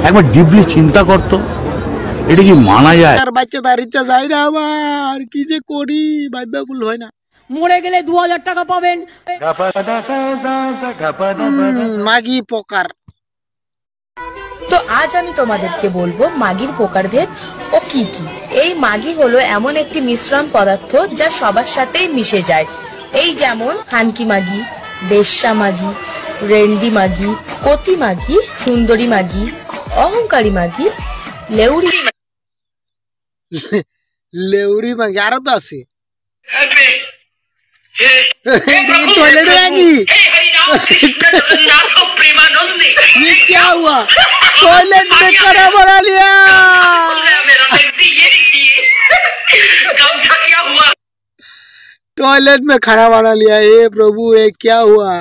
একবার ডিপলি চিন্তা করতো, এটা কি মানা যায়? আর বাচ্চা তার ইচ্ছা চাই না আমার, কি যে করি ভাইবাকুল হয় না। মরে গেলে 2000 টাকা পাবেন। মাগি প্রকার। তো আজ আমি তোমাদেরকে বলবো মাগির প্রকারভেদ ও কি কি। এই মাগি হলো এমন একটি মিশ্রণ পদার্থ যা সবার সাথেই মিশে যায়। এই যেমন হানকি মাগি, বেশ্যা মাগি, রেন্ডি মাগি, কতি মাগি, সুন্দরী মাগি, অহংকারী মাগি, লেউরি লেউরি মাগি, আরো তো আছে। ये क्या हुआ? टॉयलेट में खाना बना लिया। टॉयलेट में खाना बना लिया। हे प्रभु, ये क्या हुआ?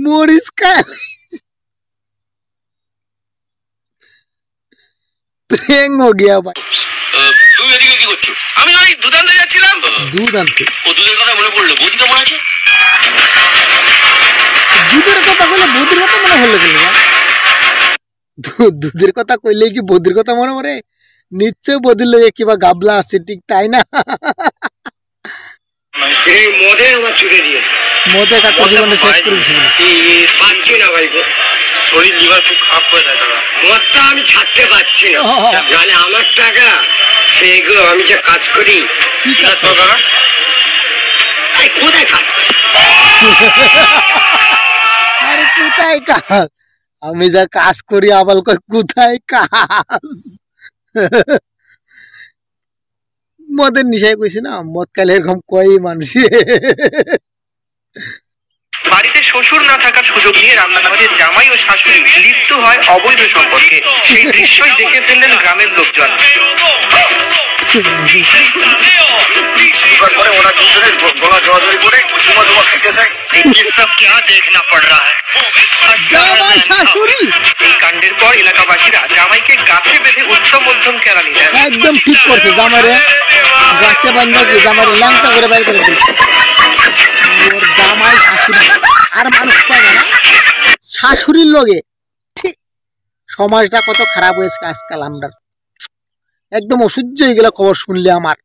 মরিস প্রেং हो गया भाई। তুমি এদিকে কি করছো? আমি ওই দুধ আনতে যাচ্ছিলাম। দুধ আনতে? ও দুধের কথা মনে পড়লো, বৌদিটা মনে আছে? দুধের কথা কইলে বৌদির কথা মনে হলো কেন? দুধের কথা কইলে কি বৌদির কথা মনে পড়ে? নিশ্চয় বৌদির লগে কিবা গাবলা আছে, ঠিক তাই না? এই মদে আমার চুড়ে দিয়েছে। মদে কাটা জীবনে শেষ করে দিয়েছিল। পাচ্ছি না ভাই, শরীর লিভার খুব খারাপ হয়ে যায়। মদটা আমি ছাড়তে পারছি না, নাহলে আমার টাকা সেগুলো আমি যে কাজ করি। কি কাজ করো? কোথায় কাজ? আরে কোথায় কাজ? আমি যা কাজ করি আবার কোথায় কাজ? মদের নিশায় কইছে না, মদ কালে এরকম কই মানুষ। বাড়িতে শ্বশুর না থাকার সুযোগ নিয়ে রান্নাঘরে জামাই ও শাশুড়ি লিপ্ত হয় অবৈধ সম্পর্কে। সেই দৃশ্যই দেখে ফেললেন গ্রামের লোকজন। ওরা দুজনে গলা জড়াজড়ি করে চুমা চুমা খেতে চায়। সব क्या देखना पड़ रहा है? জামাই শাশুড়ি। এই কাণ্ডের পর এলাকাবাসীরা জামাইকে গাছে বেঁধে উৎসব মধ্যম কেরানি দেন। একদম ঠিক করছে, জামাইরে গাছে বাঁধা কি জামাইরে ল্যাংটা করে বাইর করে দিয়েছে। ওর জামাই শাশুড়ি আর মানুষ পাবে না, শাশুড়ির লগে। ঠিক, সমাজটা কত খারাপ হয়েছে আজকাল। আমরা একদম অসহ্য হয়ে গেল খবর শুনলে আমার।